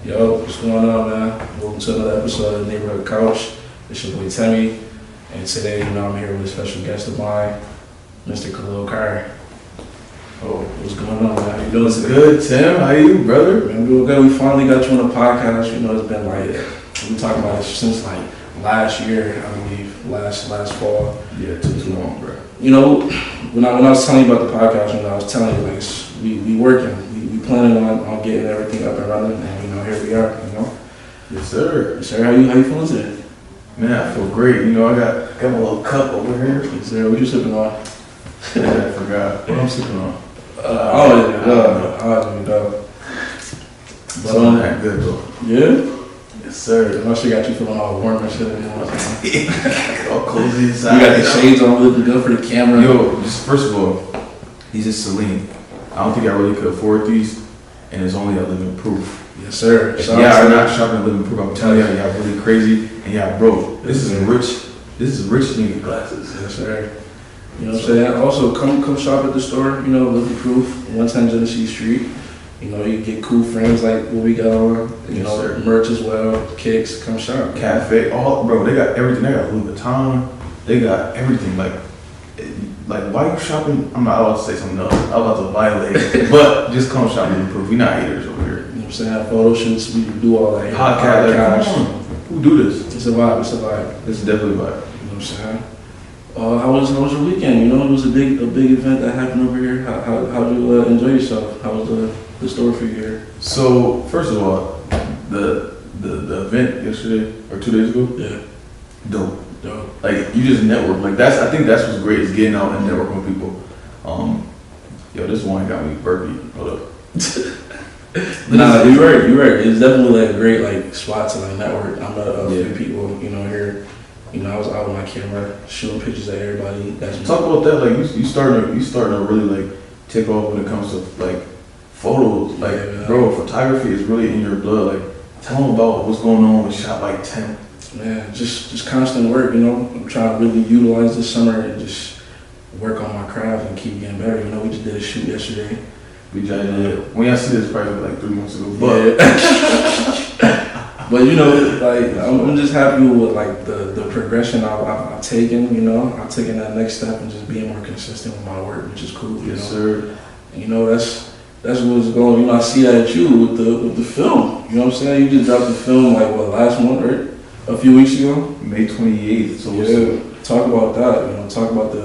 Yo, what's going on, man? Welcome to another episode of Neighborhood Couch. It's your boy Timmy, and today, I'm here with a special guest of mine, Mr. Khalil Carr. Oh, what's going on, man? How you doing today? Good, Tim. How you, brother? Man, I'm doing good. We finally got you on the podcast. It's been like, we've been talking about this since like last year, I believe, last fall. Yeah, it took too long, bro. When I was telling you about the podcast, I was telling you, like, we working. We planning on getting everything up and running, and here we are. Yes, sir. Yes, sir. How you feeling today? Man, I feel great. I got my little cup over here. Yes, sir. What you sipping on? Yeah, I forgot. What I'm sipping on? But that good though. Yeah. Yes, sir. I should got you feeling all warm and shit. All cozy inside. You got the shades on, looking good for the camera. Yo, just first of all, these is Celine. I don't think I really could afford these, and it's only at Living Proof. Yes, sir. If y'all are not shopping at Living Proof, I'm telling y'all, y'all really crazy, and y'all broke. This is rich nigga glasses. Yes, sir. You know what I'm saying? Also, come shop at the store, Living Proof, 110 Genesee Street. You get cool frames like what we got on, sir. Merch as well, kicks, come shop. Cafe, bro, they got everything. They got Louis Vuitton, they got everything. Like why you shopping? I'm not about to say something else. I'm about to violate, but just come shop Living Proof. We not haters over here. You know what I'm saying? Photo shoots, we do all that. Podcast, like, come on. Who do this? It's a vibe. It's definitely a vibe. You know what I'm saying? How was your weekend? It was a big event that happened over here. How did you enjoy yourself? How was the store for you here? So first of all, the event yesterday or 2 days ago, Yeah. dope. Dope. Like you just network. Like I think that's what's great is getting out and networking with people. This one got me burpy. Hold up. Nah, you're right. It's definitely like a great like spot to like network. I met a few people, here. I was out with my camera shooting pictures at everybody. Talk about that. Like you starting to really like take off when it comes to like photos. Like bro, photography is really in your blood. Like tell them about what's going on with Shot Like 10. Man, just constant work. I'm trying to really utilize this summer and just work on my craft and keep getting better. We just did a shoot yesterday. We just did. When y'all see this, probably like 3 months ago. But but like I'm just happy with like the progression I've taken. I've taken that next step and just being more consistent with my work, which is cool. Yes, sir. And, that's what's going. I see that at you with the film. You know what I'm saying? You just dropped the film like last month, right? A few weeks ago. May 28th. So yeah. Talk about that. Talk about the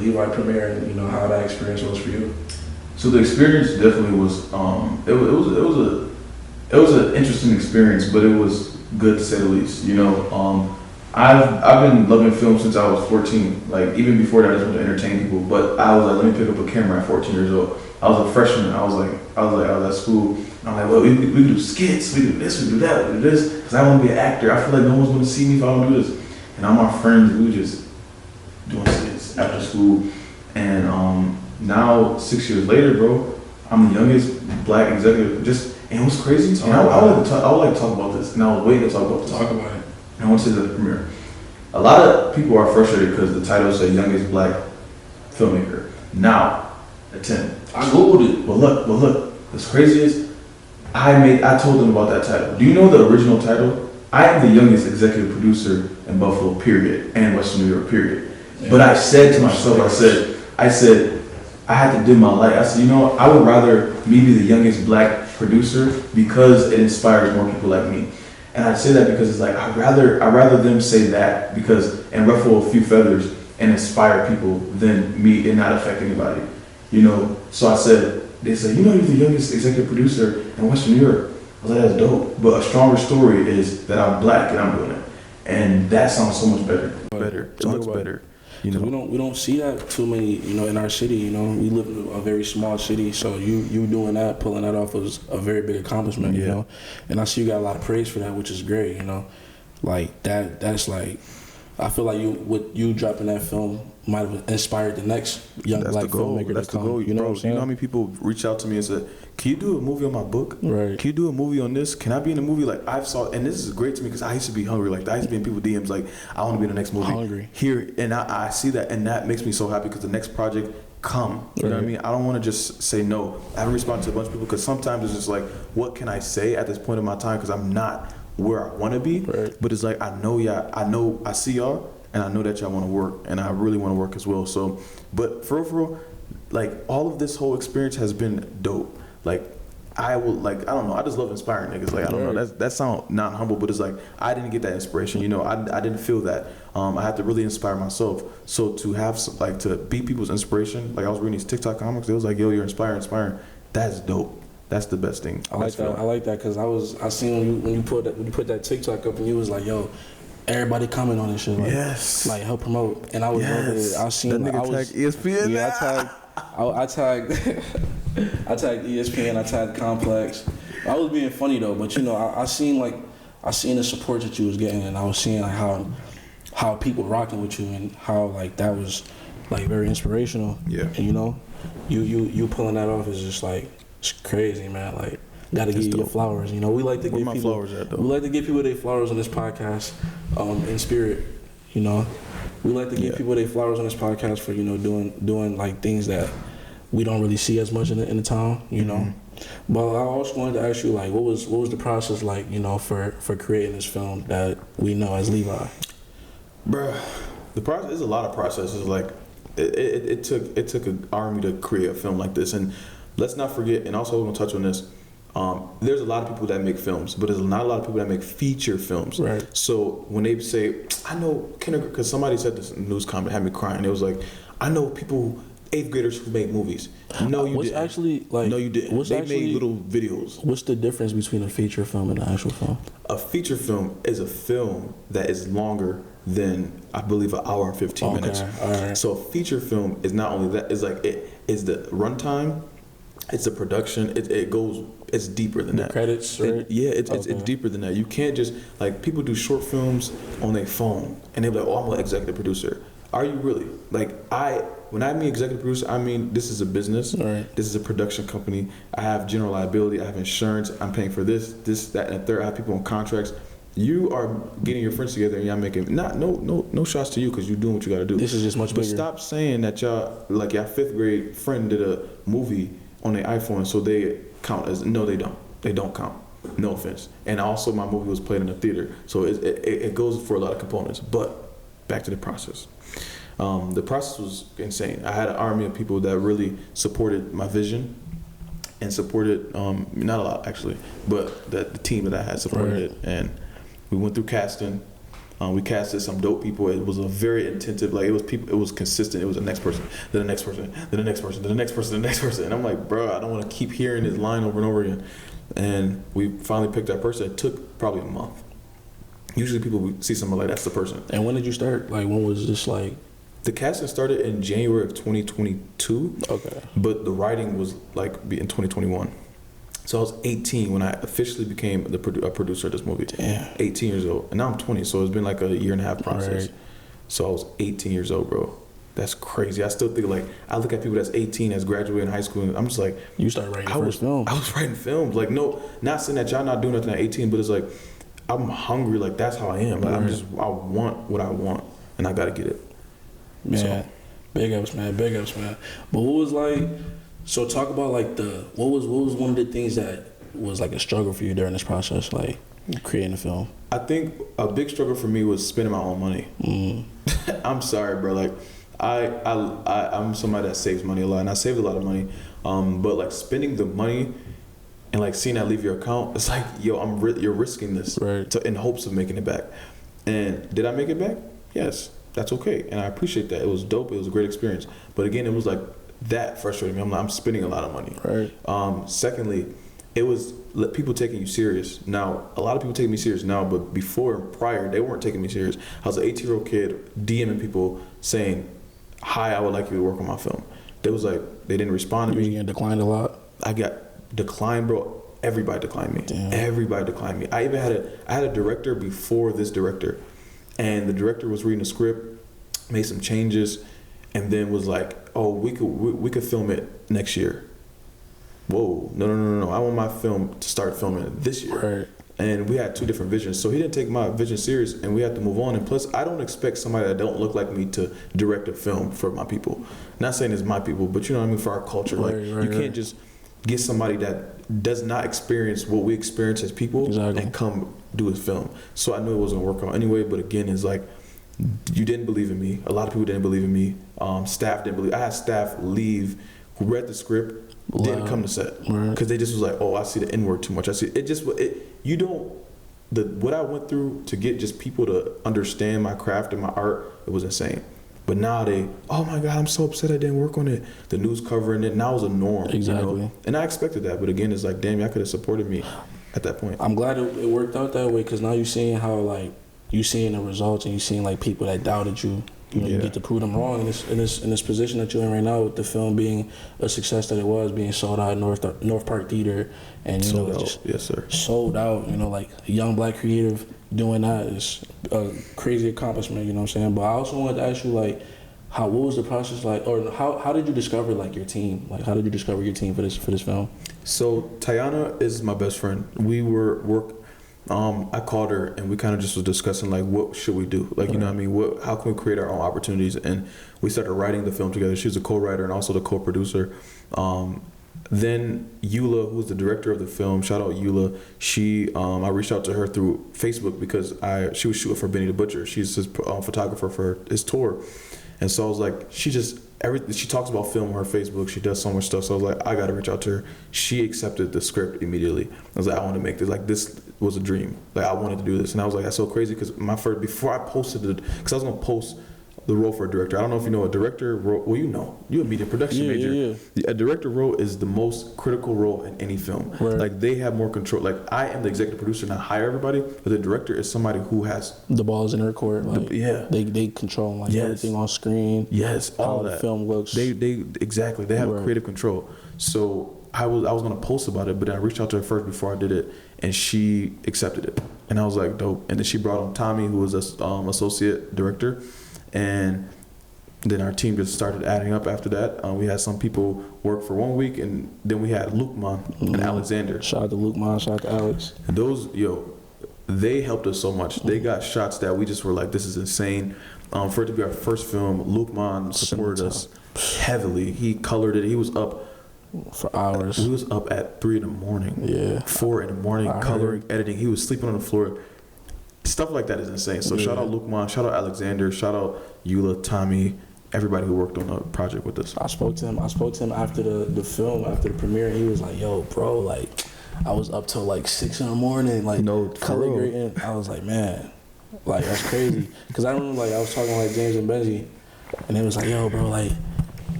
LEVI premiere and how that experience was for you. So the experience definitely was it was an interesting experience, but it was good to say the least. I've been loving film since I was 14. Like even before that, I just wanted to entertain people. But I was like, let me pick up a camera at 14 years old. I was a freshman. I was at school. And I'm like, well, we do skits, we do this, we do that, we do this, because I want to be an actor. I feel like no one's going to see me if I don't do this. And all my friends, we were just doing skits after school. And now 6 years later, bro, I'm the youngest black executive. And it was crazy. And I would like to talk about this. And I was waiting to talk about this. Talk about it. And I went to the premiere. A lot of people are frustrated because the title said youngest black filmmaker. Now, at 10. I googled it. But look. What's crazy is I told them about that title. Do you know the original title? I am the youngest executive producer in Buffalo, period, and Western New York, period. Yeah. But I said to myself, I said, I had to dim my light. I said, I would rather me be the youngest black producer because it inspires more people like me. And I say that because it's like I'd rather them say that and ruffle a few feathers and inspire people than me and not affect anybody. So I said, they said, you're the youngest executive producer in Western New York. I was like, that's dope. But a stronger story is that I'm black and I'm doing it. And that sounds so much better. It looks better. We don't see that too many, in our city. We live in a very small city, so you doing that, pulling that off was a very big accomplishment, And I see you got a lot of praise for that, which is great, Like that's like, I feel like you dropping that film might have inspired the next young black filmmaker to come. You know what I'm saying? How many people reach out to me and said, can you do a movie on my book? Right. Can you do a movie on this? Can I be in a movie? Like and this is great to me because I used to be hungry. Like I used to be in people's DMs like, I want to be in the next movie. Hungry. Here, and I see that, and that makes me so happy because the next project come. You know what I mean? I don't want to just say no. I haven't responded to a bunch of people because sometimes it's just like, what can I say at this point in my time? Because I'm not where I want to be. Right. But it's like, I know I see y'all, and I know that y'all want to work, and I really want to work as well. So, but for real, like, all of this whole experience has been dope. Like, I don't know, I just love inspiring niggas. Like, I don't know, that sound not humble, but it's like, I didn't get that inspiration, you know, I didn't feel that. I had to really inspire myself. So to have to be people's inspiration, like I was reading these TikTok comics, it was like, yo, you're inspiring. That's dope. That's the best thing. I like that because I seen when you put that TikTok up and you was like, yo, everybody comment on this shit. Like, yes. Like, help promote. And I was over there. I seen that nigga tagged ESPN. Yeah, I tagged I tagged ESPN, I tagged Complex. I was being funny though, but you know, I seen the support that you was getting, and I was seeing like how people rocking with you, and how like that was like very inspirational. Yeah. And you know, you pulling that off is just like, it's crazy, man. Like, gotta give you your flowers. You know, we like to give people flowers at, though? We like to give people their flowers on this podcast, in spirit. You know, we like to give people their flowers on this podcast for, you know, doing like things that we don't really see as much in the town. You know, but I also wanted to ask you, like, what was the process like, you know, for creating this film that we know as Levi? Bruh, the process is a lot of processes. Like, it took an army to create a film like this, and let's not forget. And also, we're gonna touch on this. There's a lot of people that make films, but there's not a lot of people that make feature films. Right. So when they say, I know kindergarten, because somebody said this in the news comment, had me crying. It was like, I know people, 8th graders who make movies. No, you didn't. Actually, like, no, you didn't. They made little videos. What's the difference between a feature film and an actual film? A feature film is a film that is longer than, I believe, an hour and 15 minutes. All right. So a feature film is not only that, it's like, it is the runtime, it's the production, it's deeper than that. Credits, right? It's deeper than that. You can't just, like, people do short films on their phone, and they're like, oh, I'm an executive producer. Are you really? Like, when I mean executive producer, I mean, this is a business. Right. This is a production company. I have general liability. I have insurance. I'm paying for this, that, and the third. I have people on contracts. You are getting your friends together and y'all making no shots to you because you're doing what you got to do. This is just much bigger. But stop saying that y'all, like, your 5th grade friend did a movie on their iPhone, so they count as, no, they don't. They don't count. No offense. And also, my movie was played in a theater, so it goes for a lot of components. But back to the process. The process was insane. I had an army of people that really supported my vision and supported, not a lot actually, but the team that I had supported it. And we went through casting. We casted some dope people. It was a very intensive, like, it was consistent. It was the next person, then the next person, then the next person, then the next person, then the next person. And I'm like, bro, I don't want to keep hearing this line over and over again. And we finally picked that person. It took probably a month. Usually people, we see someone like, that's the person. And when did you start? Like, when was this, like? The casting started in January of 2022. Okay. But the writing was like in 2021. So I was 18 when I officially became a producer of this movie. Damn. 18 years old. And now I'm 20, so it's been like a year and a half process. Right. So I was 18 years old, bro. That's crazy. I still think, like, I look at people that's 18 that's graduating high school, and I'm just like, you started writing your first film. I was writing films. Like, no, not saying that y'all not doing nothing at 18, but it's like, I'm hungry. Like, that's how I am. Like, Right. I want what I want, and I got to get it. Man, So. big ups, man. But what was like? So talk about like what was one of the things that was like a struggle for you during this process, like creating a film? I think a big struggle for me was spending my own money. I'm sorry, bro. Like, I'm somebody that saves money a lot, and I saved a lot of money. But like spending the money and like seeing that leave your account, it's like, yo, you're risking this, right, in hopes of making it back. And did I make it back? Yes. That's okay, and I appreciate that. It was dope. It was a great experience. But again, it was like, that frustrated me. I'm spending a lot of money. Right. Secondly, it was people taking you serious. Now, a lot of people take me serious now, but before and prior, they weren't taking me serious. I was an 18-year-old kid DMing people saying, hi, I would like you to work on my film. They was like, they didn't respond to me. You getting declined a lot? I got declined, bro. Everybody declined me. Damn. Everybody declined me. I even had a director before this director. And the director was reading the script, made some changes, and then was like, "Oh, we could film it next year." Whoa, no! I want my film to start filming it this year. Right. and we had two different visions. So he didn't take my vision serious, and we had to move on. And plus, I don't expect somebody that don't look like me to direct a film for my people. Not saying it's my people, but you know what I mean, for our culture. You can't just get somebody that does not experience what we experience as people and come do a film. So I knew it wasn't gonna work out anyway. But again, it's like, you didn't believe in me. A lot of people didn't believe in me. Staff didn't believe. I had staff leave who read the script, didn't come to set because they just was like, oh, I see the N word too much. I see it. Just you don't. What I went through to get just people to understand my craft and my art, it was insane. But now oh my God, I'm so upset I didn't work on it. The news covering it, now it's a norm. Exactly. You know? And I expected that, but again, it's like, damn, y'all could have supported me at that point. I'm glad it worked out that way, because now you're seeing how, like, you seeing the results, and you seeing like people that doubted you. You know, you get to prove them wrong in this position that you're in right now, with the film being a success that it was, being sold out at North Park Theater, and you know, just yes, sir, sold out. You know, like a young black creative doing that is a crazy accomplishment. You know what I'm saying? But I also wanted to ask you, like, what was the process like, or how did you discover like your team? Like, how did you discover your team for this film? So Tayana is my best friend. We were I called her and we kind of just was discussing like, what should we do? Like, you know what I mean? How can we create our own opportunities? And we started writing the film together. She was a co-writer and also the co-producer. Then Eula, who's the director of the film, shout out Eula. She, I reached out to her through Facebook because she was shooting for Benny the Butcher. She's his photographer for his tour. And so I was like, she talks about film on her Facebook. She does so much stuff. So I was like, I got to reach out to her. She accepted the script immediately. I was like, I want to make this. Like, this was a dream. Like, I wanted to do this. And I was like, that's so crazy because before I posted it, because I was going to post the role for a director. I don't know if you know a director role. Well, you're a media production major. Yeah. A director role is the most critical role in any film. Right. Like, they have more control. Like, I am the executive producer and I hire everybody, but the director is somebody who has the balls in their court. Like, they control like everything on screen. Yes, all that. The film looks. They exactly. They have creative control. So I was gonna post about it, but I reached out to her first before I did it, and she accepted it, and I was like, dope. And then she brought on Tommy, who was a associate director. And then our team just started adding up after that. We had some people work for 1 week, and then we had Lukman and Alexander. Shout out to Lukman, shout out to Alex. And those, they helped us so much. They got shots that we just were like, this is insane. For it to be our first film, Lukman supported us heavily. He colored it. He was up for hours. He was up at 3 a.m. Yeah. 4 a.m, coloring, editing. He was sleeping on the floor. Stuff like that is insane. So shout out Lukman, shout out Alexander, shout out Eula, Tommy, everybody who worked on the project with us. I spoke to him after the film, after the premiere, and he was like, yo, bro, like, I was up till like 6 a.m, like, color grading. I was like, man, like, that's crazy. Because I remember, like, I was talking like James and Benji, and they was like, yo, bro, like,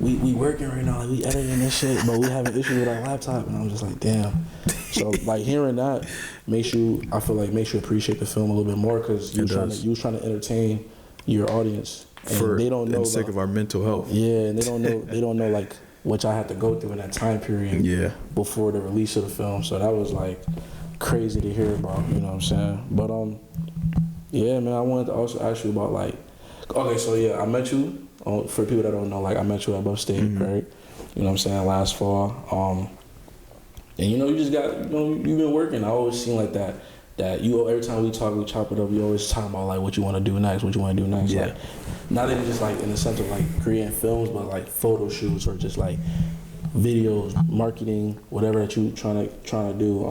we working right now, like, we editing this shit, but we having issues with our laptop. And I'm just like, damn. So, like, hearing that makes you appreciate the film a little bit more, because you was trying to entertain your audience, and they don't know the sake of our mental health. Yeah, and they don't know like what I had to go through in that time period. Yeah. Before the release of the film. So that was like crazy to hear about. You know what I'm saying? But yeah, man, I wanted to also ask you about, like, okay, so yeah, I met you. For people that don't know, like, I met you at Buff State, right? You know what I'm saying? Last fall. And you just got, you've been working. I always seen like that every time we chop it up, you always talk about like what you want to do next, Yeah. Like, not even just like in the sense of like creating films, but like photo shoots or just like videos, marketing, whatever that you trying to do.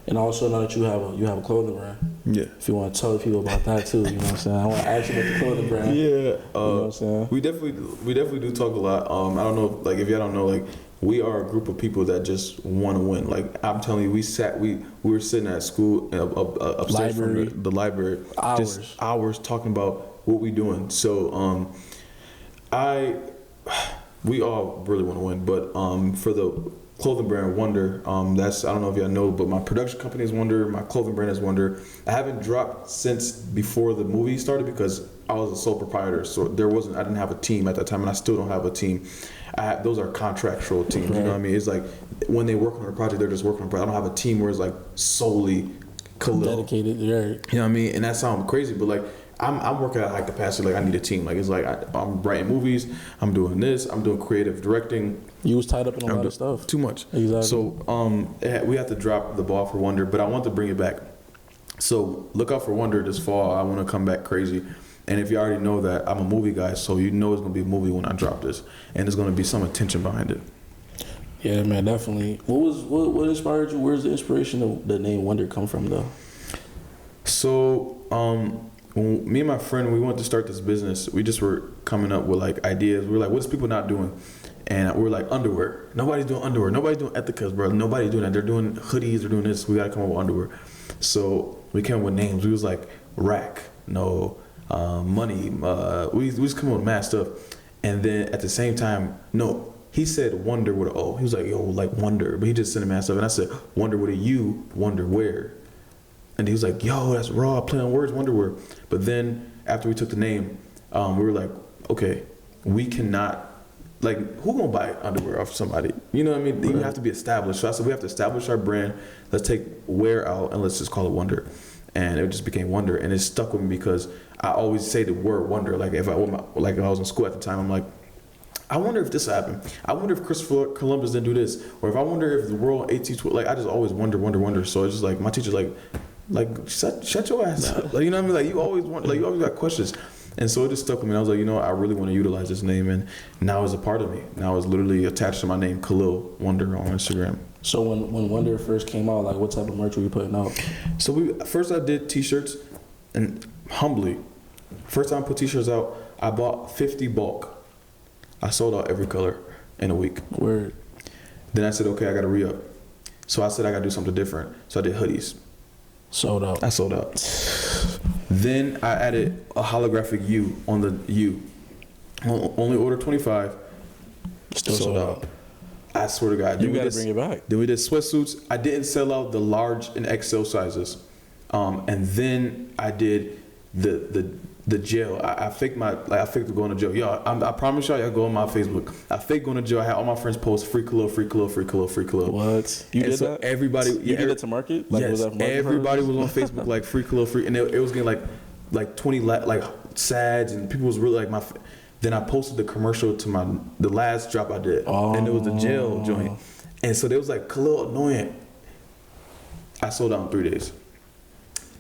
And also know that you have a clothing brand. Yeah. If you want to tell people about that too, you know what I'm saying? I want to ask you about the clothing brand. Yeah. You know what I'm saying? We definitely do talk a lot. I don't know, like, if y'all don't know, like, we are a group of people that just want to win. Like, I'm telling you, we were sitting at school upstairs from the library, just hours talking about what we doing. So we all really want to win, but for the clothing brand Wonder, I don't know if y'all know, but my production company is Wonder, my clothing brand is Wonder. I haven't dropped since before the movie started because I was a sole proprietor, so I didn't have a team at that time, and I still don't have a team. Those are contractual teams, right. You know what I mean? It's like when they work on a project, they're just working on a project. I don't have a team where it's like solely Khalil. Dedicated, right. You know what I mean? And that sounds crazy, but like, I'm working at high capacity. Like I need a team. Like it's like I'm writing movies. I'm doing this. I'm doing creative directing. You was tied up in a lot of stuff. Too much. Exactly. So we have to drop the ball for Wonder, but I want to bring it back. So look out for Wonder this fall. I want to come back crazy. And if you already know that I'm a movie guy, so you know it's gonna be a movie when I drop this, and there's gonna be some attention behind it. Yeah, man, definitely. What inspired you? Where's the inspiration of the name Wonder come from, though? So, when me and my friend, we wanted to start this business, we just were coming up with like ideas. We were like, what's people not doing? And we were like, underwear. Nobody's doing underwear. Nobody's doing ethicas, bro. Nobody's doing that. They're doing hoodies. They're doing this. We got to come up with underwear. So we came up with names. We was like, rack, money. We just come up with mad stuff. And then at the same time, no, he said wonder with an O. He was like, yo, like wonder. But he just sent a mad stuff. And I said, wonder with a U, wonder where. And he was like, yo, that's raw, play on words, wonderwear. But then after we took the name, we were like, okay, we cannot, like, who gonna buy underwear off somebody? You know what I mean? You have to be established. So I said, we have to establish our brand. Let's take wear out and let's just call it Wonder. And it just became Wonder. And it stuck with me because I always say the word wonder. Like if I was in school at the time, I'm like, I wonder if this happened. I wonder if Christopher Columbus didn't do this. Or if I wonder if the world 1812, like I just always wonder. So it's just like, my teacher's like shut your ass up. Like, you know what I mean? Like you always got questions. And so it just stuck with me. I was like, I really want to utilize this name, and now it's a part of me. Now it's literally attached to my name, Khalil Wonder on Instagram. So when Wonder first came out, like what type of merch were you putting out? So first I did t-shirts, and humbly, first time I put t-shirts out, I bought 50 bulk. I sold out every color in a week. Word. Then I said, okay, I got to re-up. So I said I got to do something different. So I did hoodies. Sold out. I sold out. Then I added a holographic U on the U. Only order 25. Still sold out. I swear to God. You gotta bring it back. Then we did sweatsuits. I didn't sell out the large and XL sizes. And then I did the jail. I faked going to jail. Yo, I promise y'all go on my Facebook. I faked going to jail. I had all my friends post free Khalil. What? You did that? Everybody. You did it to market? Like, yes. Was that market everybody was on Facebook like free Khalil, and it was getting like 20 like sads, and people was really like Then I posted the commercial to the last drop I did, and it was the jail joint, and so they was like Khalil annoying. I sold out in 3 days.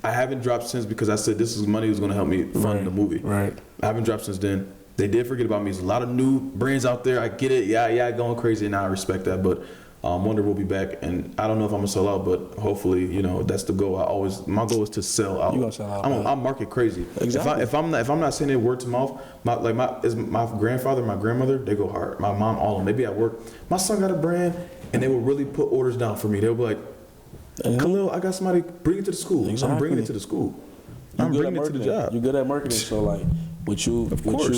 I haven't dropped since because I said this is money was going to help me fund the movie. Right. I haven't dropped since then. They did forget about me. There's a lot of new brands out there. I get it. Yeah, going crazy, and I respect that. But Wonder will be back, and I don't know if I'm gonna sell out, but hopefully, that's the goal. My goal is to sell out. You gonna sell out? I'm market crazy. Exactly. If I'm not saying it word to mouth, my grandfather, my grandmother, they go hard. My mom, all of them. They be at work. My son got a brand, and they will really put orders down for me. They'll be like, Khalil, I got somebody, bring it to the school. Exactly. I'm bringing it to the school. I'm bringing it to the job. You're good at marketing, so like with you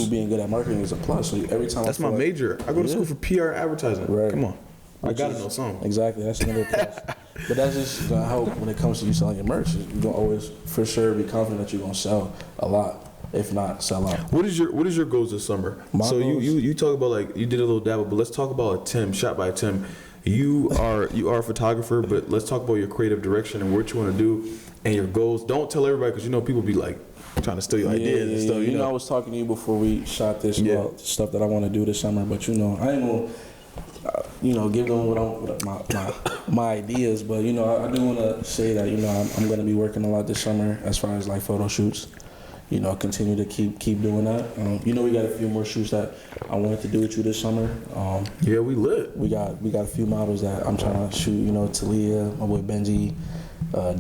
being good at marketing is a plus. So every time that's my major. I go to school for PR advertising. Right. Come on, I gotta know something. Exactly, that's another plus. But that's just gonna help when it comes to you selling your merch. You're gonna always for sure be confident that you're gonna sell a lot, if not sell out. What is your goals this summer? So you talk about like you did a little dabble, but let's talk about Tim, shot by Tim. You are a photographer, but let's talk about your creative direction and what you want to do and your goals. Don't tell everybody because people be like trying to steal your ideas and stuff. You know, I was talking to you before we shot this about stuff that I want to do this summer, but I ain't gonna, give them my ideas. But I do want to say that I'm gonna be working a lot this summer as far as like photo shoots. Continue to keep doing that. We got a few more shoots that I wanted to do with you this summer. Yeah, we lit. We got a few models that I'm trying to shoot. Talia, my boy Benji,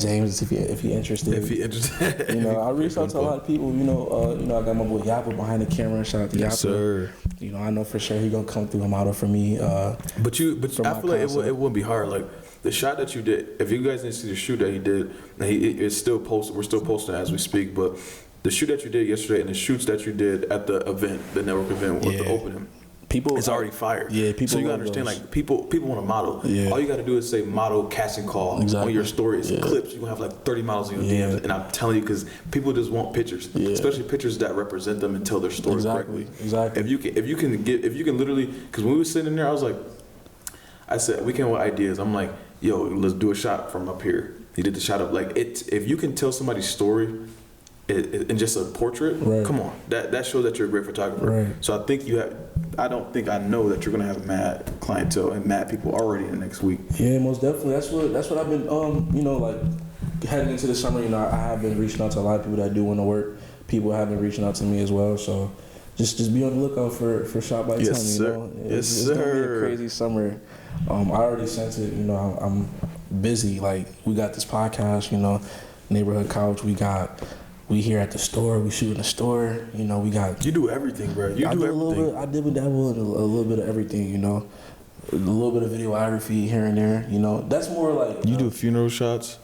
James, if he interested. I reached out to a lot of people. I got my boy Yappa behind the camera. Shout out to Yappa. Yes, sir. I know for sure he gonna come through a model for me. But I feel like it wouldn't be hard. Like the shot that you did. If you guys didn't see the shoot that he did, it's still posted. We're still posting as we speak, but. The shoot that you did yesterday and the shoots that you did at the event, the network event with the opening, it's already fired. Yeah, people. So you gotta understand, like people want to model. Yeah. All you gotta do is say model casting call on your stories, clips. You gonna have like 30 models in your DMs, and I'm telling you, because people just want pictures, especially pictures that represent them and tell their story correctly. Exactly. If you can literally, because when we were sitting in there, I said we came with ideas. I'm like, yo, let's do a shot from up here. He did the shot of like it. If you can tell somebody's story in just a portrait, Right. come on, that shows that you're a great photographer. Right. So I think I don't think I know that you're gonna have mad clientele and mad people already in the next week. Yeah, most definitely. That's what I've been like heading into the summer. I have been reaching out to a lot of people that do want to work. People have been reaching out to me as well. So just be on the lookout for Shop by Yes, 10. sir. It's gonna be a crazy summer. I already sense it. I'm busy. Like we got this podcast. Neighborhood Couch. We here at the store. We shoot in the store. We got. You do everything, bro. You do everything. I dibble dabble in a little bit of everything. A little bit of videography here and there. That's more like You do funeral shots.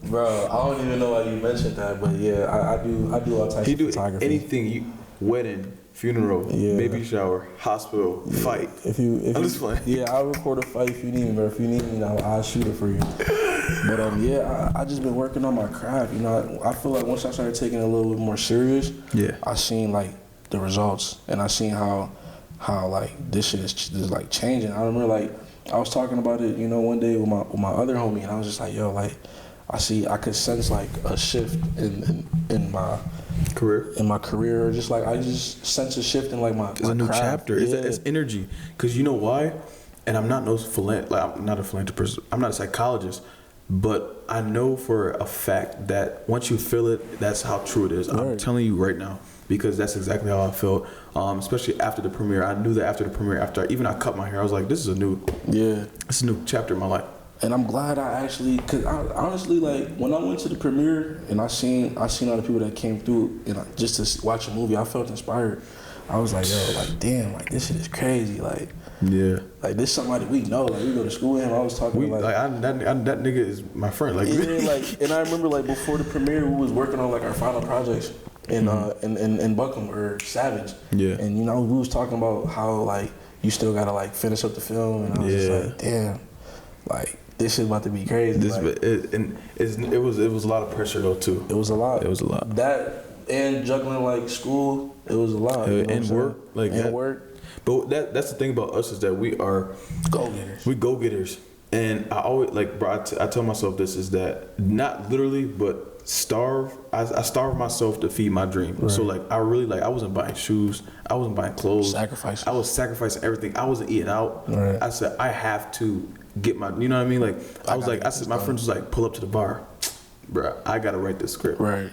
Bro, I don't even know why you mentioned that, but yeah, I do all types He of do photography. anything. Wedding, funeral, Yeah. baby shower, hospital, fight. If you, I'm just playing. Yeah, I'll record a fight if you need me, bro. If you need me, I'll shoot it for you. But yeah, I just been working on my craft. I feel like once I started taking it a little bit more serious, Yeah. I seen like the results, and I seen how like this shit is like changing. I remember like I was talking about it, one day with my other homie, and I was just like, yo, like I could sense like a shift in my career, or just like I just sense a shift in like my. It's a new craft. chapter. Yeah. It's energy. Because you know why? And I'm not I'm not a philanthropist. I'm not a psychologist. But I know for a fact that once you feel it, that's how true it is. Right. I'm telling you right now, because that's exactly how I felt. Especially after the premiere, I knew that after the premiere, after I cut my hair, I was like, this is a new chapter in my life. And I'm glad cause I honestly, like, when I went to the premiere and I seen all the people that came through and just to watch a movie, I felt inspired. I was like, yo, like, damn, like, this shit is crazy. Like, yeah. Like, this somebody we know. Like, we go to school with him. I was talking that nigga is my friend. Like, yeah, like, and I remember, like, before the premiere, we was working on, like, our final projects in Buckham or Savage. Yeah. And, we was talking about how, like, you still gotta, like, finish up the film. And I was just like, damn, like, this shit about to be crazy. It was a lot of pressure though too. It was a lot. That and juggling like school, it was a lot. And work, work. But that's the thing about us is that we are go-getters. We go-getters, and I always bro. I tell myself this is that not literally, but starve. I starve myself to feed my dream. Right. So like I wasn't buying shoes. I wasn't buying clothes. Sacrifice. I was sacrificing everything. I wasn't eating out. Right. I said I have to get my. You know what I mean? Like I said my friends was like, pull up to the bar, bro. I gotta write this script. Right.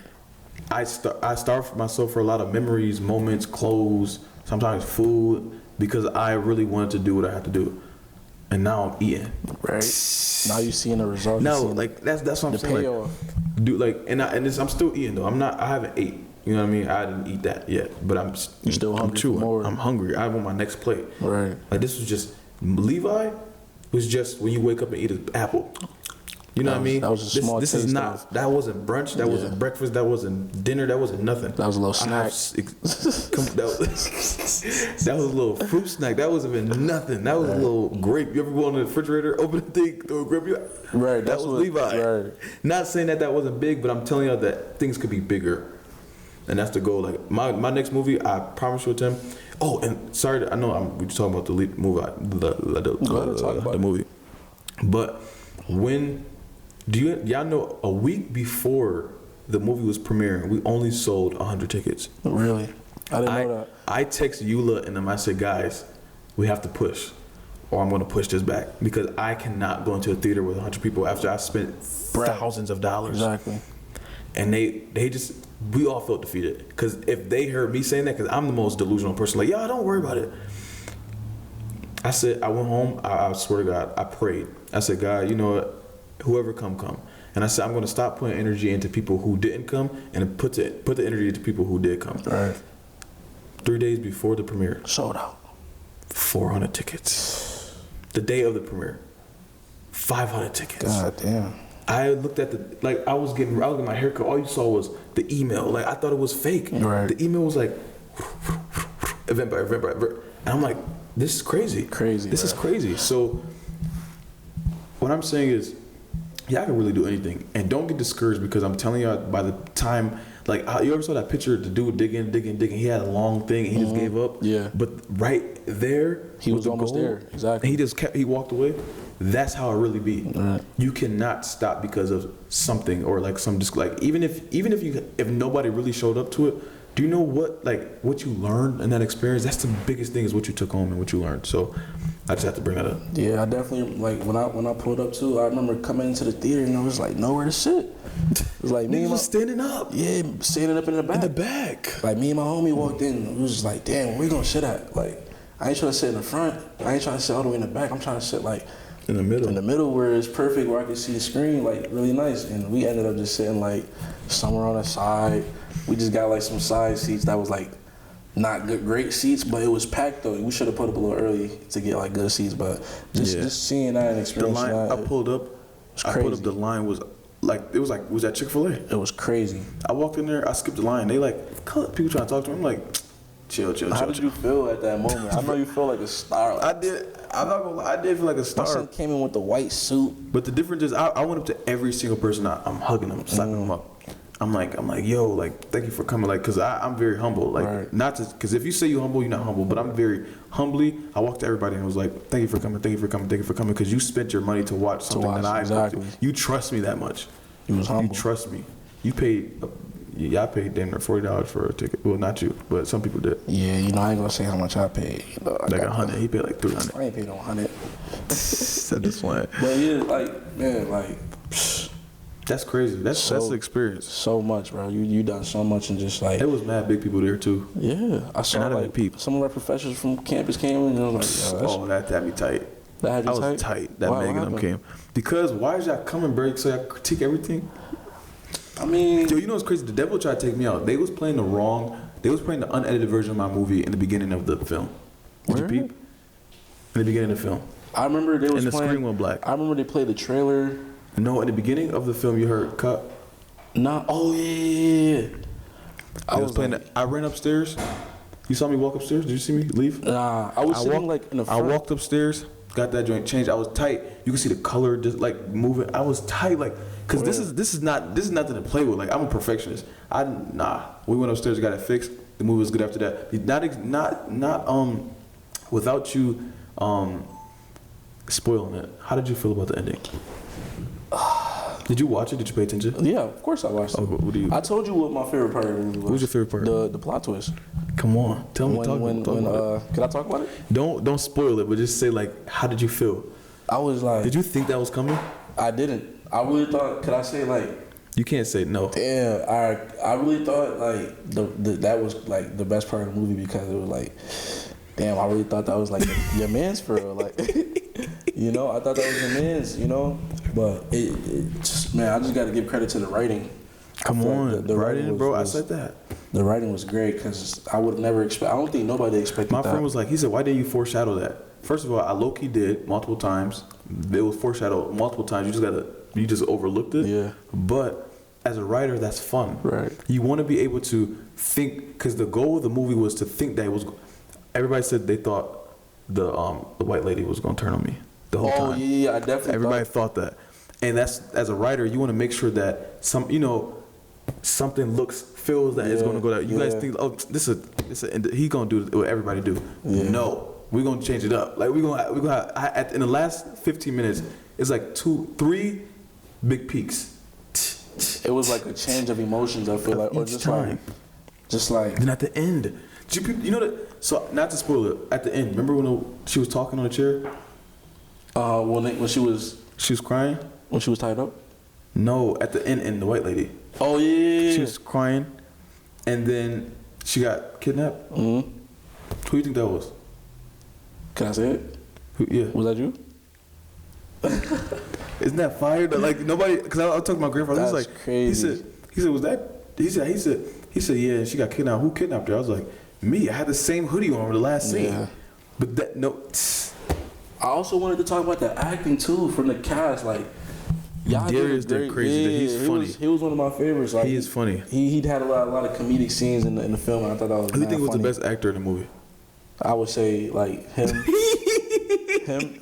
I starve myself for a lot of memories, moments, clothes, sometimes food, because I really wanted to do what I had to do. And now I'm eating. Right. Now you're seeing the results. No, like that's what I'm saying. Payoff. Like, dude, like, I'm still eating though. I haven't ate. You know what I mean? I didn't eat that yet, but You're still hungry for more. I'm hungry. I want my next plate. Right. Like this was just Levi was just when you wake up and eat an apple. You know what I mean? That was a small This taste is not. That wasn't brunch. That wasn't breakfast. That wasn't dinner. That wasn't nothing. That was a little snack. That was a little fruit snack. That wasn't even nothing. That was a little grape. You ever go in the refrigerator, open the thing, throw a grape? Right. That was Levi. Right. Not saying that wasn't big, but I'm telling you that things could be bigger, and that's the goal. Like my next movie, I promise you, Tim. Oh, and sorry, I know we just talking about the movie, the movie, but when. Y'all know a week before the movie was premiering, we only sold 100 tickets. Really? I didn't know that. I text Eula and them. I said, guys, we have to push, or I'm going to push this back because I cannot go into a theater with 100 people after I spent thousands of dollars. Exactly. And we all felt defeated because if they heard me saying that, because I'm the most delusional person, like, y'all don't worry about it. I said, I went home. I swear to God, I prayed. I said, God, you know what? Whoever come. And I said, I'm going to stop putting energy into people who didn't come and put the energy into people who did come. Right. 3 days before the premiere. Sold out. 400 tickets. The day of the premiere. 500 tickets. God damn. I looked at I was getting my haircut. All you saw was the email. Like, I thought it was fake. Right. The email was like, event by event. And I'm like, this is crazy. This is crazy. So, what I'm saying is, y'all can really do anything, and don't get discouraged because I'm telling y'all. By the time, like, you ever saw that picture? The dude digging. He had a long thing, and he just gave up. Yeah. But right there, he was almost there. Exactly. And he walked away. That's how it really be. Right. You cannot stop because of something or like some just like even if nobody really showed up to it. Do you know what you learned in that experience? That's the biggest thing is what you took home and what you learned. So I just have to bring that up. Yeah, I definitely like when I pulled up too. I remember coming into the theater and it was like nowhere to sit. It was like me and was standing up. Yeah, standing up in the back. In the back. Like me and my homie walked in. It was just like, damn, where we gonna sit at? Like I ain't trying to sit in the front. I ain't trying to sit all the way in the back. I'm trying to sit like in the middle. In the middle where it's perfect, where I can see the screen like really nice. And we ended up just sitting like somewhere on the side. We just got like some side seats that was like not good, great seats, but it was packed though. We should have put up a little early to get like good seats, but just seeing that and experiencing the line, that. I pulled up. The line was like was that Chick-fil-A? It was crazy. I walked in there. I skipped the line. They like people trying to talk to me. I'm like, chill. How did you feel at that moment? I know you felt like a star. Like, I did. I'm not gonna lie. I did feel like a star. My son came in with the white suit. But the difference is, I went up to every single person. I'm hugging them, slapping them up. I'm like, yo, like, thank you for coming, like, cause I'm very humble, like, right. Not to, cause if you say you humble, you're not humble, but I'm very humbly. I walked to everybody and was like, thank you for coming, cause you spent your money to watch something that I exactly. You trust me that much. You was humble. You trust me. You paid. I paid damn near $40 for a ticket. Well, not you, but some people did. Yeah, I ain't gonna say how much I paid. Like $100. He paid like $300. I ain't paid no $100. Said this one. But yeah, like man, like. That's crazy. That's the experience. So much, bro. You done so much and just like. It was mad big people there too. Yeah, I saw like some of our professors from campus came in and I was like, that had me tight. That had you tight? I was tight. That Megan and them came. Because why is y'all coming, bro? So y'all critique everything? I mean, yo, you know what's crazy? The devil tried to take me out. They was playing the unedited version of my movie in the beginning of the film. Did you peep? In the beginning of the film. I remember they was and the playing, screen went black. I remember they played the trailer. No, in the beginning of the film, you heard cut. Nah. Oh yeah. I was playing. I ran upstairs. You saw me walk upstairs. Did you see me leave? Nah. I was sitting like in the front. I walked upstairs. Got that joint changed. I was tight. You can see the color just like moving. I was tight, like, cause this is nothing to play with. Like I'm a perfectionist. We went upstairs, got it fixed. The movie was good after that. Not without you spoiling it. How did you feel about the ending? Did you watch it? Did you pay attention? Yeah, of course I watched it. What do you? I told you what my favorite part of the movie was. What was your favorite part? The plot twist. Come on, tell me. Can I talk about it? Don't spoil it, but just say like, how did you feel? I was like, did you think that was coming? I didn't. I really thought. Could I say like? You can't say no. Damn, I really thought like that was like the best part of the movie because it was like, damn, I really thought that was like your man's for real, like. You know, I thought that was your man's, you know, but it just, man, I just got to give credit to the writing. Come on, the writing, bro. I said that. The writing was great because I would never expect. I don't think nobody expected that. My friend was like, he said, why didn't you foreshadow that? First of all, I low key did multiple times. It was foreshadowed multiple times. You just overlooked it. Yeah. But as a writer, that's fun. Right. You want to be able to think, because the goal of the movie was to think that it was. Everybody said they thought the white lady was gonna turn on me. The whole time. Oh yeah, I definitely. Everybody thought that, and that's, as a writer, you want to make sure that something feels that it's gonna go that. You guys think, oh, he gonna do what everybody do. Yeah. No, we're gonna change it up. Like we're gonna have, in the last 15 minutes, it's like 2-3 big peaks. It was like a change of emotions. I feel like, or just like. Then at the end, you know that. So not to spoil it, at the end, remember when she was talking on the chair? When she was crying? When she was tied up? No, at the end, and the white lady. Oh yeah. She was crying, and then she got kidnapped. Mm-hmm. Who do you think that was? Can I say it? Yeah. Was that you? Isn't that fire? Like nobody, because I was talking to my grandfather. That's he was like, crazy. He said, was that? He said, yeah. She got kidnapped. Who kidnapped her? I was like, me. I had the same hoodie on for the last scene. Yeah. But that no. I also wanted to talk about the acting too from the cast. Like, Darius did crazy. Yeah, he's funny. He was one of my favorites. Like, he is funny. He'd had a lot of comedic scenes in the film, and I thought that was. Who do you think was funny. the best actor in the movie? I would say like him,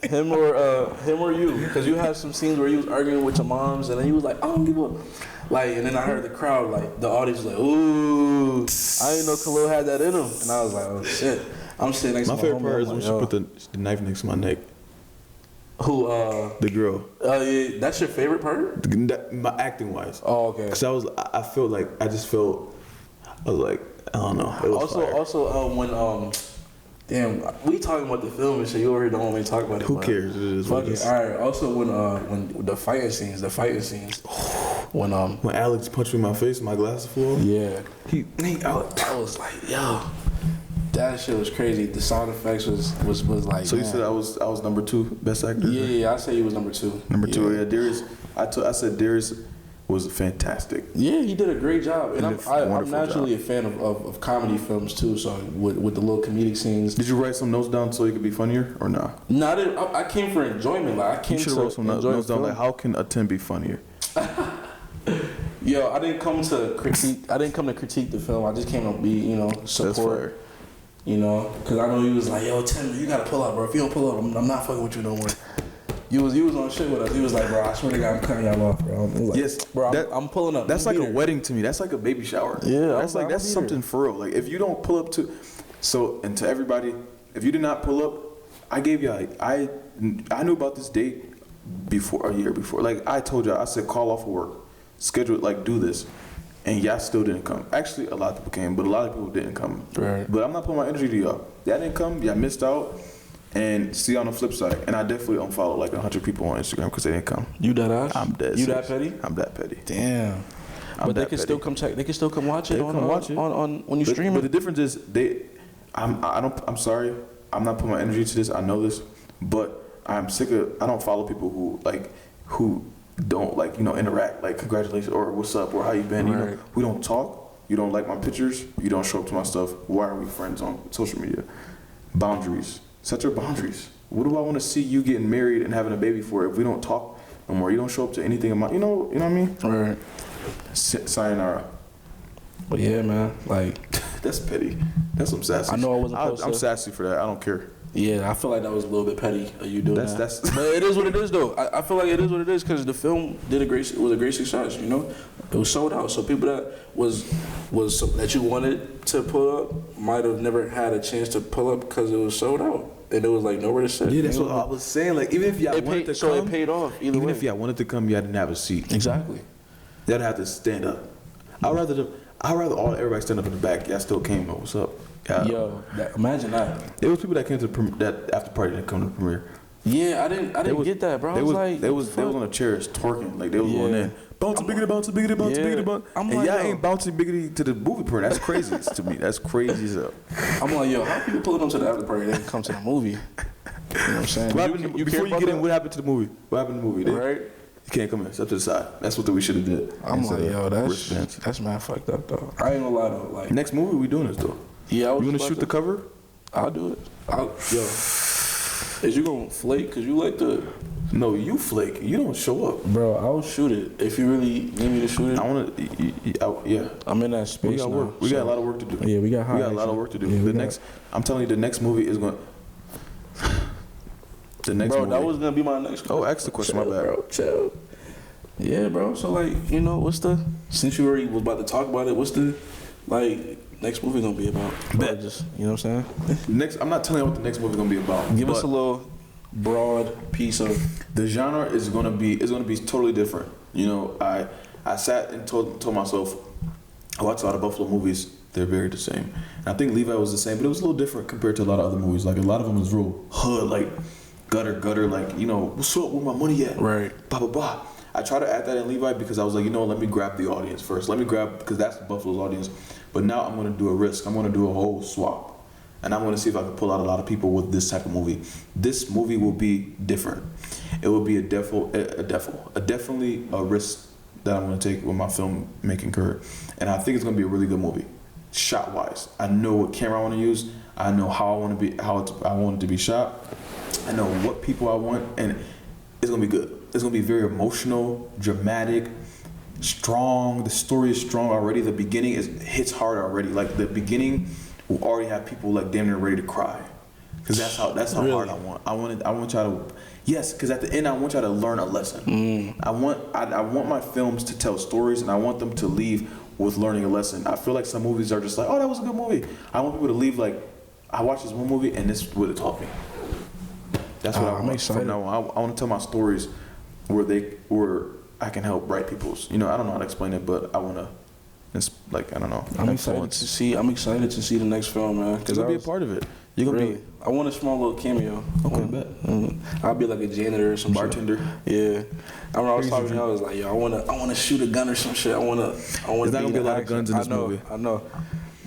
him or you, because you had some scenes where he was arguing with your moms, and then he was like, I don't give a. Like, and then I heard the crowd, like the audience was like, ooh, I didn't know Khalil had that in him, and I was like, oh shit. I'm sitting next to my favorite homie, part is like, when she put the knife next to my neck. Who? The girl. Yeah, that's your favorite part? My acting wise. Oh, okay. Cause I felt like I was like, I don't know. It was Also, when damn, we talking about the film and shit. You already don't want me to talk about it. Who cares? It is what it is. All right. Also, when the fighting scenes, when Alex punched me in my face, my glasses flew off. yeah, I I was like, yo, that shit was crazy. The sound effects was like. So you man. said I was number 2 best actor. Yeah, I say he was number 2. Number 2. Yeah, Darius. I said Darius was fantastic. Yeah, he did a great job, and I'm naturally job. a fan of comedy films too. So with the little comedic scenes. Did you write some notes down so you could be funnier or nah? No, I didn't. I came for enjoyment. Like I came You should to have wrote some enjoy notes the down. film. Like, how can a 10 be funnier? Yo, I didn't come to critique the film. I just came to be, support. Because I know he was like, yo, Tim, you gotta pull up, bro. If you don't pull up, I'm not fucking with you no more. You was on shit with us. He was like, bro, I swear to God, I'm cutting y'all off, bro. Like, Yes, bro, I'm pulling up. That's like a wedding to me. That's like a baby shower. Yeah, that's something for real. Like, if you don't pull up to, and to everybody, if you did not pull up, I gave you I knew about this date a year before. Like, I told y'all, I said call off of work, schedule it, like do this, and y'all still didn't come. Actually, a lot of people came, but a lot of people didn't come. Right. But I'm not putting my energy to y'all. Y'all didn't come. Y'all missed out. And see on the flip side, and I definitely unfollowed like 100 people on Instagram because they didn't come. You that ass? I'm dead. You serious. that petty? I'm that petty. Damn. But they can still come check. They can still come watch it. On when you stream But it. the difference is I'm sorry. I'm not putting my energy to this. I know this, but I'm sick of. I don't follow people who don't interact. Like, congratulations or what's up or how you been. Right. We don't talk. You don't like my pictures. You don't show up to my stuff. Why are we friends on social media? Boundaries. Set your boundaries. What do I want to see you getting married and having a baby for if we don't talk no more? You don't show up to anything in my, you know what I mean? Right. Sayonara. But yeah, man, like that's petty. That's some sassy. I know I wasn't supposed I'm to. sassy for that. I don't care. Yeah, I feel like that was a little bit petty of you doing that. That's But it is what it is, though. I feel like it is what it is because the film was a great success. It was sold out. So people that that you wanted to pull up might have never had a chance to pull up because it was sold out and it was like nowhere to sit. Yeah, that's what I was saying. Like, even if y'all wanted to come, it paid off. Either way. If y'all wanted to come, y'all didn't have a seat. Exactly. Y'all have to stand up. I'd rather everybody stand up in the back. Y'all still came. What's up? Yo, imagine that. There was people that came to that after party that come to the premiere. Yeah, I didn't get that, bro. They was on the chairs twerking, like they was going in. Bouncy biggity, bouncy biggity, bouncy biggity, bouncy. And like, y'all ain't bouncy biggity to the movie premiere. That's crazy to me. That's crazy as hell. I'm like, yo, how people pulling up to the after party? They can come to the movie. You know what I'm saying? Before you get in, what happened to the movie? What happened to the movie? Right? You can't come in. Step to the side. That's what we should have did. I'm like, yo, that's mad fucked up, though. I ain't gonna lie, though. Like, next movie, we doing this, though. Yeah, you wanna shoot the cover? I'll do it. Is you gonna flake? Cause you like to. No, you flake. You don't show up, bro. I'll shoot it if you really need me to shoot it. I wanna. Yeah. I'm in that space. We got work. We got a lot of work to do. Yeah, we got a lot of work to do. Yeah, I'm telling you, the next movie is going. The next movie. That was gonna be my next question. Oh, ask the question. My bad. Bro, chill. Yeah, bro. So like, since you already was about to talk about it, what's the next movie gonna be about? Just, you know what I'm saying? I'm not telling you what the next movie gonna be about. Give us a little broad piece of the genre is gonna be totally different. I sat and told myself, I watched a lot of Buffalo movies. They're very the same. And I think Levi was the same, but it was a little different compared to a lot of other movies. Like, a lot of them was real hood, like gutter, like, what's up, where my money at? Right. Blah, blah, blah. I try to add that in Levi because I was like, let me grab the audience first. Because that's Buffalo's audience. But now I'm going to do a risk. I'm going to do a whole swap. And I'm going to see if I can pull out a lot of people with this type of movie. This movie will be different. It will be definitely a risk that I'm going to take with my filmmaking career. And I think it's going to be a really good movie. Shot wise, I know what camera I want to use. I know how I want it to be shot. I know what people I want, and it's going to be good. It's going to be very emotional, dramatic, strong. The story is strong already. The beginning hits hard already. Like, the beginning will already have people like damn near ready to cry, because that's how really? Hard I want. I want y'all to, yes, because at the end I want y'all to learn a lesson. I want my films to tell stories, and I want them to leave with learning a lesson. I feel like some movies are just like, oh, that was a good movie. I want people to leave like, I watched this one movie and this is what it taught me. That's what I I'm want excited. from now on. I want to tell my stories where I can help write people's. You know, I don't know how to explain it, but I want to. It's like, I don't know. I'm excited to see the next film, man. Because I'll be a part of it. You're gonna really, I want a small little cameo. Okay, bet. I'll be like a janitor or some bartender. Shit. Yeah. I remember I was talking to you, I was like, yo, I wanna shoot a gun or some shit. I wanna. There's not gonna be a lot of guns in this movie. I know.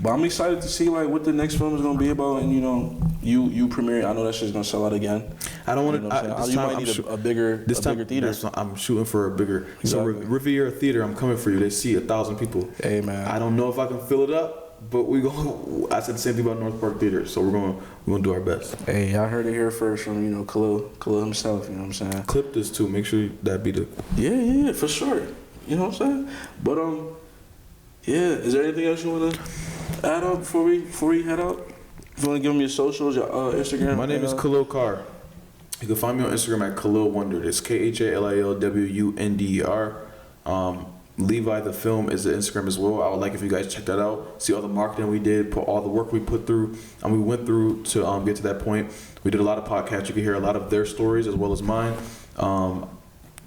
But I'm excited to see like what the next film is gonna be about, and you know, you premiere. I know that shit's gonna sell out again. I don't want You might need a bigger theater. I'm shooting for a bigger. Exactly. So Riviera Theater, I'm coming for you. They see 1,000 people. Hey man, I don't know if I can fill it up, but we go. I said the same thing about North Park Theater, so we're gonna do our best. Hey, I heard it here first from Khalil himself. You know what I'm saying? Clip this too. Make sure that be the. Yeah, for sure. You know what I'm saying? But yeah. Is there anything else you wanna add up before we head out? If you wanna give them your socials, your Instagram. My name is Khalil Carr. You can find me on Instagram at Khalil Wonder. It's KHALILWUNDER. Levi the film is the Instagram as well. I would like if you guys check that out. See all the marketing we did, put all the work we put through, and we went through to get to that point. We did a lot of podcasts. You can hear a lot of their stories as well as mine.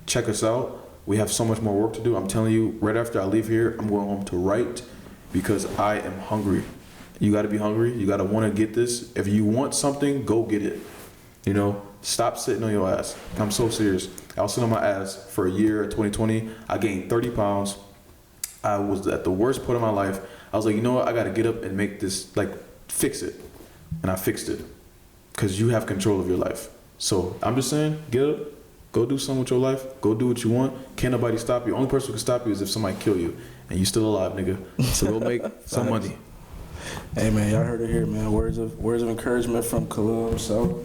Check us out. We have so much more work to do. I'm telling you, right after I leave here, I'm going home to write because I am hungry. You got to be hungry. You got to want to get this. If you want something, go get it. You know, stop sitting on your ass. I'm so serious. I was sitting on my ass for a year in 2020. I gained 30 pounds. I was at the worst point of my life. I was like, you know what? I got to get up and make this, like, fix it. And I fixed it. Because you have control of your life. So I'm just saying, get up. Go do something with your life. Go do what you want. Can't nobody stop you. Only person who can stop you is if somebody kill you. And you still alive, nigga. So go make some money. Hey man, y'all heard it here, man. Words of encouragement from Khalil himself.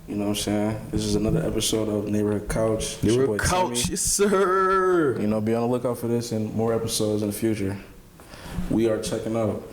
You know what I'm saying? This is another episode of Neighborhood Couch. Neighborhood Couch, yes sir. You know, be on the lookout for this and more episodes in the future. We are checking out.